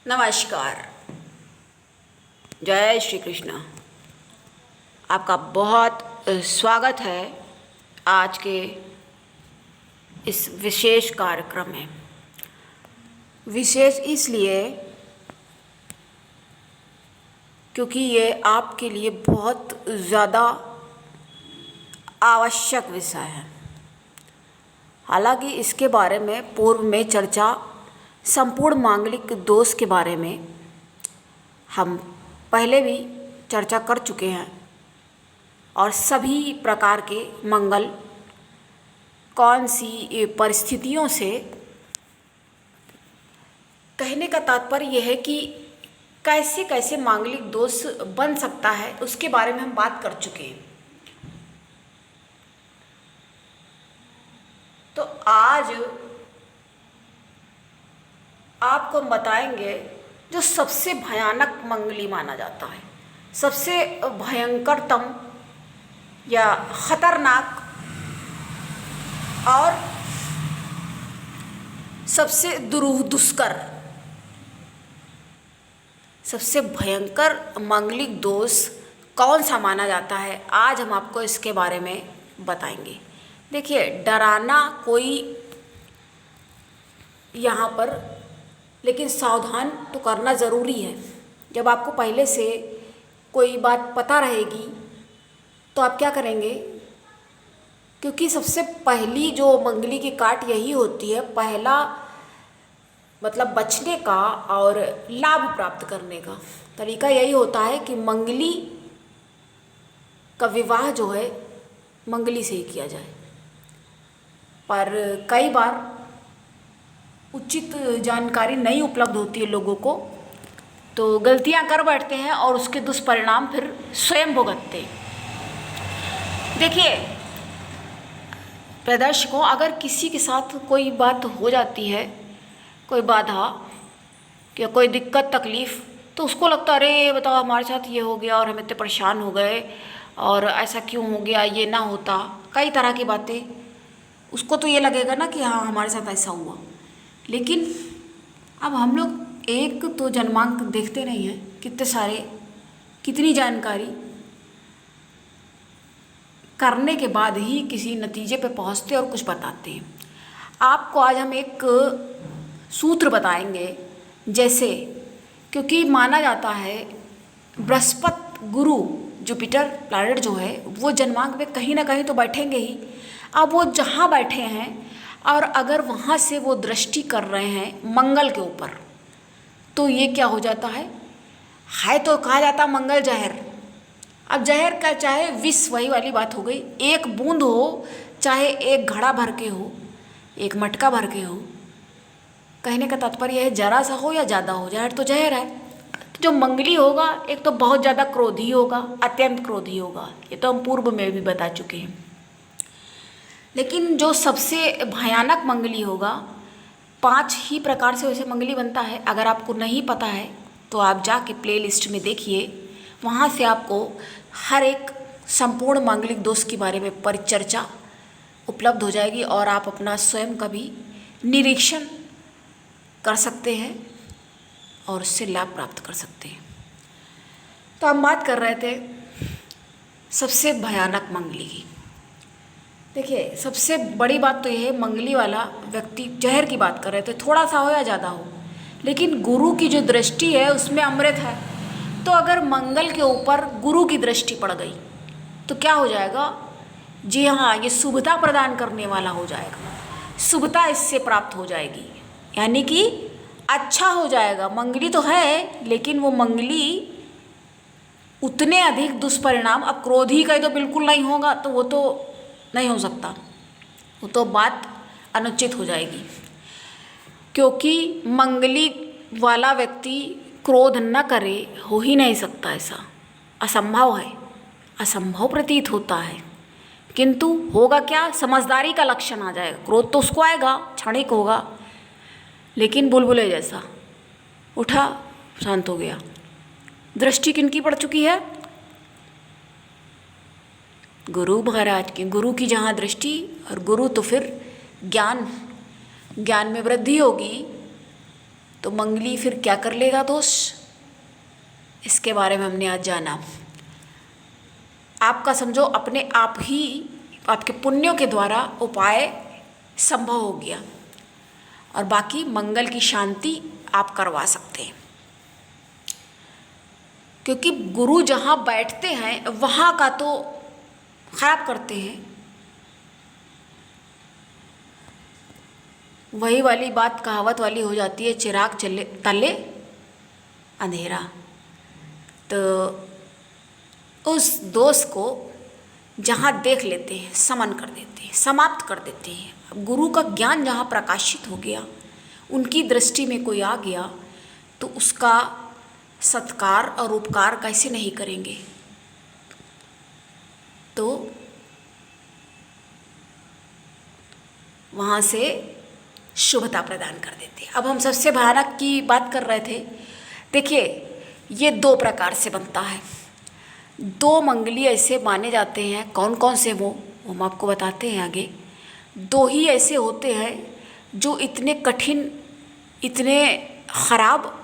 नमस्कार। जय श्री कृष्ण। आपका बहुत स्वागत है आज के इस विशेष कार्यक्रम में। विशेष इसलिए क्योंकि ये आपके लिए बहुत ज़्यादा आवश्यक विषय है। हालांकि इसके बारे में पूर्व में चर्चा संपूर्ण मांगलिक दोष के बारे में हम पहले भी चर्चा कर चुके हैं और सभी प्रकार के मंगल कौन सी परिस्थितियों से, कहने का तात्पर्य यह है कि कैसे कैसे मांगलिक दोष बन सकता है उसके बारे में हम बात कर चुके हैं। तो आज आपको हम बताएंगे जो सबसे भयानक मंगली माना जाता है, सबसे भयंकरतम या खतरनाक और सबसे दुष्कर, सबसे भयंकर मांगलिक दोष कौन सा माना जाता है, आज हम आपको इसके बारे में बताएंगे। देखिए, डराना कोई यहाँ पर, लेकिन सावधान तो करना ज़रूरी है। जब आपको पहले से कोई बात पता रहेगी तो आप क्या करेंगे, क्योंकि सबसे पहली जो मंगली की काट यही होती है, पहला मतलब बचने का और लाभ प्राप्त करने का तरीका यही होता है कि मंगली का विवाह जो है मंगली से ही किया जाए। पर कई बार उचित जानकारी नहीं उपलब्ध होती है लोगों को, तो गलतियां कर बैठते हैं और उसके दुष्परिणाम फिर स्वयं भुगतते हैं। देखिए प्रदर्शकों, अगर किसी के साथ कोई बात हो जाती है, कोई बाधा या कोई दिक्कत तकलीफ़, तो उसको लगता है अरे बताओ हमारे साथ ये हो गया और हम इतने परेशान हो गए और ऐसा क्यों हो गया, ये ना होता, कई तरह की बातें। उसको तो ये लगेगा ना कि हाँ हमारे साथ ऐसा हुआ। लेकिन अब हम लोग एक तो जन्मांक देखते नहीं हैं, कितने सारे, कितनी जानकारी करने के बाद ही किसी नतीजे पे पहुंचते और कुछ बताते हैं। आपको आज हम एक सूत्र बताएंगे, जैसे क्योंकि माना जाता है बृहस्पति गुरु जुपिटर प्लैनेट जो है वो जन्मांक में कहीं ना कहीं तो बैठेंगे ही। अब वो जहाँ बैठे हैं और अगर वहाँ से वो दृष्टि कर रहे हैं मंगल के ऊपर, तो ये क्या हो जाता है तो कहा जाता मंगल जहर। अब जहर का चाहे विष, वही वाली बात हो गई, एक बूंद हो चाहे एक घड़ा भर के हो, एक मटका भर के हो, कहने का तात्पर्य है जरा सा हो या ज़्यादा हो, जहर तो जहर है। तो जो मंगली होगा एक तो बहुत ज़्यादा क्रोधी होगा, अत्यंत क्रोधी होगा, ये तो हम पूर्व में भी बता चुके हैं। लेकिन जो सबसे भयानक मंगली होगा, 5 ही प्रकार से वैसे मंगली बनता है। अगर आपको नहीं पता है तो आप जाके प्लेलिस्ट में देखिए, वहाँ से आपको हर एक संपूर्ण मांगलिक दोष के बारे में परिचर्चा उपलब्ध हो जाएगी और आप अपना स्वयं का भी निरीक्षण कर सकते हैं और उससे लाभ प्राप्त कर सकते हैं। तो हम बात कर रहे थे सबसे भयानक मंगली की। देखिए, सबसे बड़ी बात तो यह है, मंगली वाला व्यक्ति जहर की बात कर रहे थे, थोड़ा सा हो या ज़्यादा हो, लेकिन गुरु की जो दृष्टि है उसमें अमृत है। तो अगर मंगल के ऊपर गुरु की दृष्टि पड़ गई तो क्या हो जाएगा, जी हाँ, ये शुभता प्रदान करने वाला हो जाएगा, शुभता इससे प्राप्त हो जाएगी, यानी कि अच्छा हो जाएगा। मंगली तो है लेकिन वो मंगली उतने अधिक दुष्परिणाम, अब क्रोधी का तो बिल्कुल नहीं होगा, तो वो तो नहीं हो सकता, वो तो बात अनुचित हो जाएगी, क्योंकि मंगली वाला व्यक्ति क्रोध न करे, हो ही नहीं सकता, ऐसा असंभव है, असंभव प्रतीत होता है। किंतु होगा क्या, समझदारी का लक्षण आ जाएगा। क्रोध तो उसको आएगा, क्षणिक होगा, लेकिन बुलबुले जैसा उठा शांत हो गया। दृष्टि किनकी पड़ चुकी है, गुरु महाराज की। गुरु की जहाँ दृष्टि, और गुरु तो फिर ज्ञान, ज्ञान में वृद्धि होगी तो मंगली फिर क्या कर लेगा दोस्त, इसके बारे में हमने आज जाना। आपका समझो अपने आप ही आपके पुण्यों के द्वारा उपाय संभव हो गया, और बाकी मंगल की शांति आप करवा सकते हैं, क्योंकि गुरु जहाँ बैठते हैं वहाँ का तो खराब करते हैं। वही वाली बात कहावत वाली हो जाती है, चिराग चले तले अंधेरा। तो उस दोष को जहाँ देख लेते हैं समन कर देते हैं, समाप्त कर देते हैं। अब गुरु का ज्ञान जहाँ प्रकाशित हो गया, उनकी दृष्टि में कोई आ गया, तो उसका सत्कार और उपकार कैसे नहीं करेंगे। तो वहाँ से शुभता प्रदान कर देते हैं। अब हम सबसे भयानक की बात कर रहे थे। देखिए, ये दो प्रकार से बनता है। दो मंगली ऐसे माने जाते हैं, कौन कौन से वो हम आपको बताते हैं आगे। दो ही ऐसे होते हैं जो इतने कठिन, इतने खराब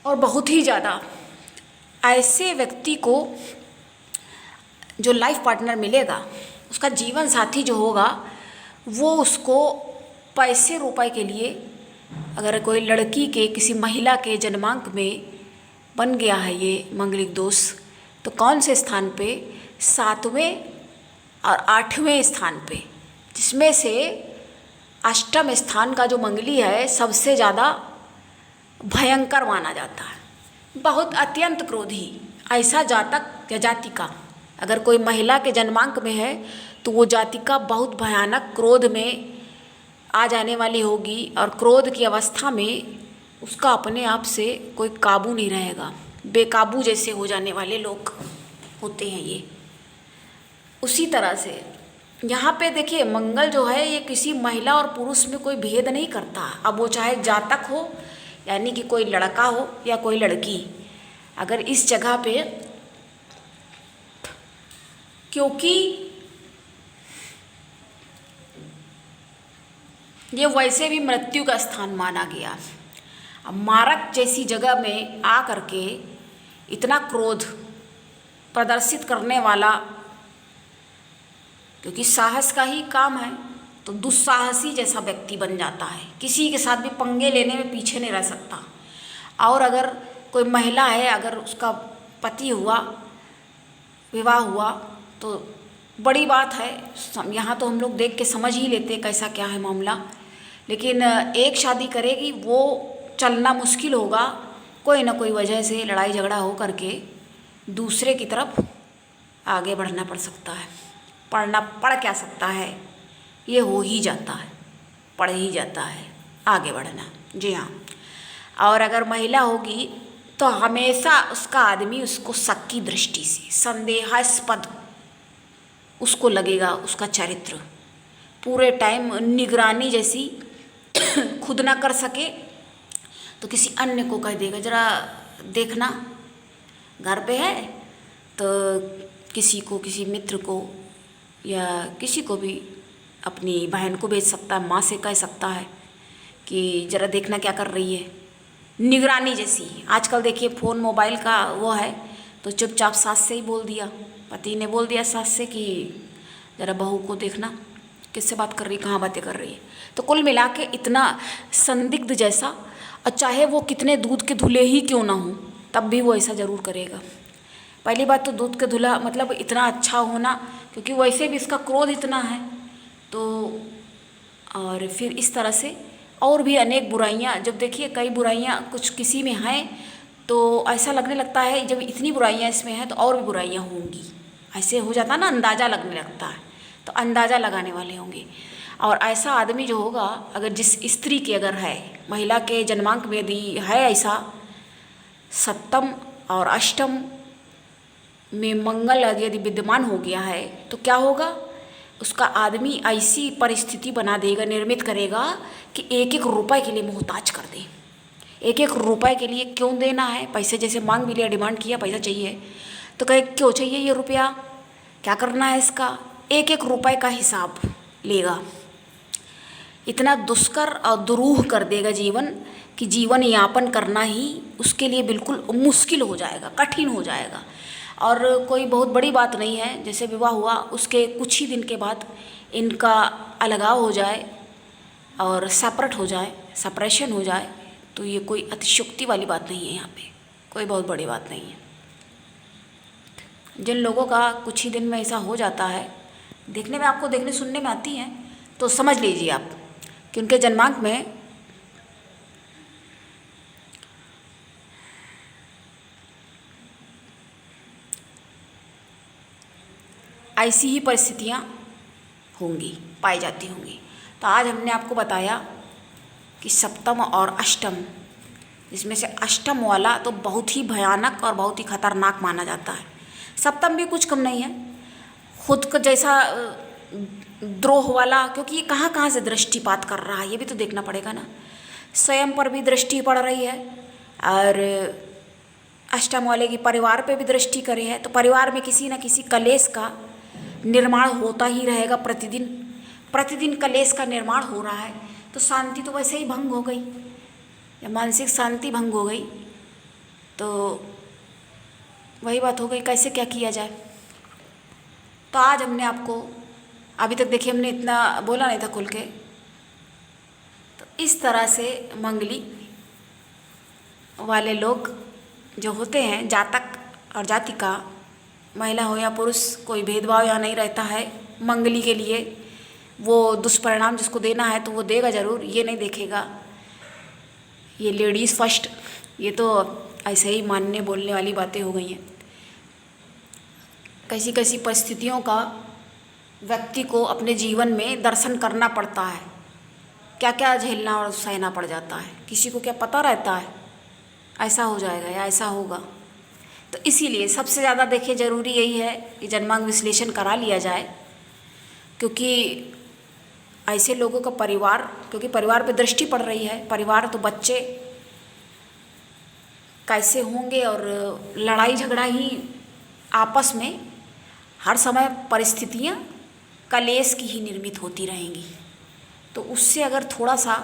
और बहुत ही ज़्यादा, ऐसे व्यक्ति को जो लाइफ पार्टनर मिलेगा, उसका जीवन साथी जो होगा, वो उसको पैसे रुपए के लिए, अगर कोई लड़की के किसी महिला के जन्मांक में बन गया है ये मंगलिक दोष, तो कौन से स्थान पे, 7वें और 8वें स्थान पे, जिसमें से अष्टम स्थान का जो मंगली है सबसे ज़्यादा भयंकर माना जाता है। बहुत अत्यंत क्रोधी ऐसा जातक या जातिका, अगर कोई महिला के जन्मांक में है तो वो जातिका बहुत भयानक क्रोध में आ जाने वाली होगी, और क्रोध की अवस्था में उसका अपने आप से कोई काबू नहीं रहेगा। बेकाबू जैसे हो जाने वाले लोग होते हैं ये। उसी तरह से यहाँ पे देखिए, मंगल जो है ये किसी महिला और पुरुष में कोई भेद नहीं करता। अब वो चाहे जातक हो, यानी कि कोई लड़का हो या कोई लड़की, अगर इस जगह पे, क्योंकि ये वैसे भी मृत्यु का स्थान माना गया। अब मारक जैसी जगह में आ करके इतना क्रोध प्रदर्शित करने वाला, क्योंकि साहस का ही काम है, तो दुस्साहसी जैसा व्यक्ति बन जाता है। किसी के साथ भी पंगे लेने में पीछे नहीं रह सकता। और अगर कोई महिला है, अगर उसका पति हुआ, विवाह हुआ, तो बड़ी बात है। यहाँ तो हम लोग देख के समझ ही लेते कैसा क्या है मामला। लेकिन एक शादी करेगी, वो चलना मुश्किल होगा, कोई ना कोई वजह से लड़ाई झगड़ा हो करके दूसरे की तरफ आगे बढ़ना पड़ सकता है। पढ़ना पड़ क्या सकता है, ये हो ही जाता है, पढ़ ही जाता है आगे बढ़ना। जी हाँ। और अगर महिला होगी तो हमेशा उसका आदमी उसको शक की दृष्टि से, संदेहास्पद उसको लगेगा उसका चरित्र। पूरे टाइम निगरानी जैसी खुद ना कर सके तो किसी अन्य को कह देगा, जरा देखना घर पे है, तो किसी को, किसी मित्र को या किसी को भी, अपनी बहन को भेज सकता है, माँ से कह सकता है कि जरा देखना क्या कर रही है। निगरानी जैसी आजकल देखिए फ़ोन मोबाइल का वो है, तो चुपचाप सास से ही बोल दिया, पति ने बोल दिया सास से कि ज़रा बहू को देखना किससे बात कर रही, कहाँ बातें कर रही है। तो कुल मिला के इतना संदिग्ध जैसा, और चाहे वो कितने दूध के धुले ही क्यों ना हो, तब भी वो ऐसा ज़रूर करेगा। पहली बात तो दूध के धुला मतलब इतना अच्छा होना, क्योंकि वैसे भी इसका क्रोध इतना है। तो और फिर इस तरह से और भी अनेक बुराइयाँ, जब देखिए कई बुराइयाँ कुछ किसी में हैं तो ऐसा लगने लगता है जब इतनी बुराइयाँ इसमें हैं तो और भी बुराइयाँ होंगी, ऐसे हो जाता ना, अंदाज़ा लगने लगता है। तो अंदाज़ा लगाने वाले होंगे। और ऐसा आदमी जो होगा, अगर जिस स्त्री के अगर है, महिला के जन्मांक में यदि है ऐसा, सप्तम और अष्टम में मंगल यदि विद्यमान हो गया है, तो क्या होगा, उसका आदमी ऐसी परिस्थिति बना देगा, निर्मित करेगा कि एक एक रुपए के लिए मोहताज कर दे। एक एक रुपए के लिए क्यों देना है, पैसे जैसे मांग भी लिया, डिमांड किया, पैसा चाहिए, तो कहे क्यों चाहिए ये रुपया, क्या करना है इसका, एक एक रुपए का हिसाब लेगा। इतना दुष्कर और दुरूह कर देगा जीवन कि जीवन यापन करना ही उसके लिए बिल्कुल मुश्किल हो जाएगा, कठिन हो जाएगा। और कोई बहुत बड़ी बात नहीं है, जैसे विवाह हुआ उसके कुछ ही दिन के बाद इनका अलगाव हो जाए और सेपरेट हो जाए, सेपरेशन हो जाए, तो ये कोई अतिशयोक्ति वाली बात नहीं है। यहाँ पे कोई बहुत बड़ी बात नहीं है। जिन लोगों का कुछ ही दिन में ऐसा हो जाता है, देखने में आपको देखने सुनने में आती हैं, तो समझ लीजिए आप कि उनके जन्मांक में ऐसी ही परिस्थितियाँ होंगी, पाई जाती होंगी। तो आज हमने आपको बताया कि सप्तम और अष्टम, इसमें से अष्टम वाला तो बहुत ही भयानक और बहुत ही खतरनाक माना जाता है। सप्तम भी कुछ कम नहीं है, खुद को जैसा द्रोह वाला, क्योंकि ये कहाँ कहाँ से दृष्टिपात कर रहा है ये भी तो देखना पड़ेगा ना। स्वयं पर भी दृष्टि पड़ रही है और अष्टम वाले की परिवार पे भी दृष्टि करे है, तो परिवार में किसी न किसी कलेश का निर्माण होता ही रहेगा। प्रतिदिन प्रतिदिन कलेश का निर्माण हो रहा है, तो शांति तो वैसे ही भंग हो गई, या मानसिक शांति भंग हो गई, तो वही बात हो गई, कैसे क्या किया जाए। तो आज हमने आपको, अभी तक देखिए हमने इतना बोला नहीं था खुल के, तो इस तरह से मंगली वाले लोग जो होते हैं, जातक और जातिका, महिला हो या पुरुष, कोई भेदभाव यहाँ नहीं रहता है। मंगली के लिए वो दुष्परिणाम जिसको देना है तो वो देगा ज़रूर, ये नहीं देखेगा ये लेडीज़ फर्स्ट, ये तो ऐसे ही मानने बोलने वाली बातें हो गई हैं। कैसी कैसी परिस्थितियों का व्यक्ति को अपने जीवन में दर्शन करना पड़ता है, क्या क्या झेलना और सहना पड़ जाता है, किसी को क्या पता रहता है ऐसा हो जाएगा या ऐसा होगा। तो इसीलिए सबसे ज़्यादा देखिए ज़रूरी यही है कि जन्मांग विश्लेषण करा लिया जाए, क्योंकि ऐसे लोगों का परिवार, क्योंकि परिवार पे दृष्टि पड़ रही है, परिवार तो बच्चे कैसे होंगे, और लड़ाई झगड़ा ही आपस में हर समय परिस्थितियाँ कलेश की ही निर्मित होती रहेंगी। तो उससे अगर थोड़ा सा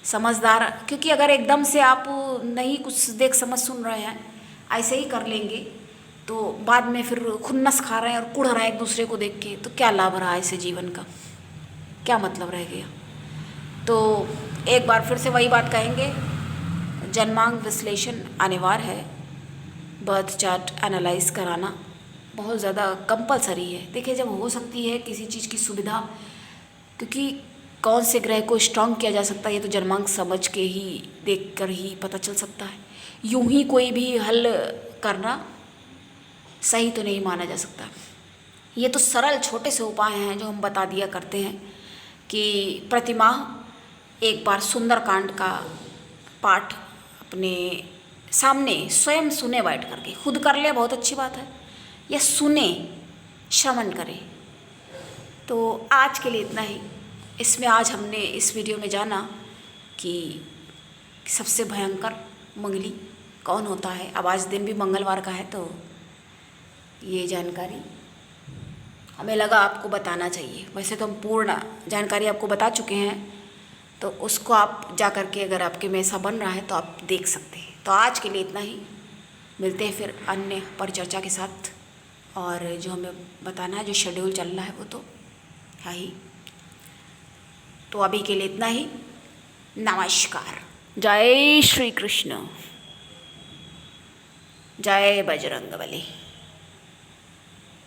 समझदार, क्योंकि अगर एकदम से आप नहीं कुछ देख समझ सुन रहे हैं, ऐसे ही कर लेंगे, तो बाद में फिर खुन्नस खा रहे हैं और कुढ़ रहे हैं एक दूसरे को देख के, तो क्या लाभ रहा ऐसे जीवन का, क्या मतलब रह गया। तो एक बार फिर से वही बात कहेंगे, जन्मांग विश्लेषण अनिवार्य है, बर्थ चार्ट एनालाइज कराना बहुत ज़्यादा कंपलसरी है। देखिए जब हो सकती है किसी चीज़ की सुविधा, क्योंकि कौन से ग्रह को स्ट्रांग किया जा सकता है ये तो जन्मांक समझ के ही, देख कर ही पता चल सकता है। यूं ही कोई भी हल करना सही तो नहीं माना जा सकता। ये तो सरल छोटे से उपाय हैं जो हम बता दिया करते हैं कि प्रतिमाह एक बार सुंदरकांड का पाठ अपने सामने स्वयं सुने बैठ करके, खुद कर ले बहुत अच्छी बात है, या सुने श्रवण करें। तो आज के लिए इतना ही। इसमें आज हमने इस वीडियो में जाना कि सबसे भयंकर मंगली कौन होता है। अब आज दिन भी मंगलवार का है, तो ये जानकारी हमें लगा आपको बताना चाहिए। वैसे तो हम पूर्ण जानकारी आपको बता चुके हैं, तो उसको आप जा कर के अगर आपके में ऐसा बन रहा है तो आप देख सकते हैं। तो आज के लिए इतना ही, मिलते हैं फिर अन्य परिचर्चा के साथ। और जो हमें बताना है, जो शेड्यूल चल रहा है वो तो है ही। तो अभी के लिए इतना ही। नमस्कार। जय श्री कृष्ण, जय बजरंगबली।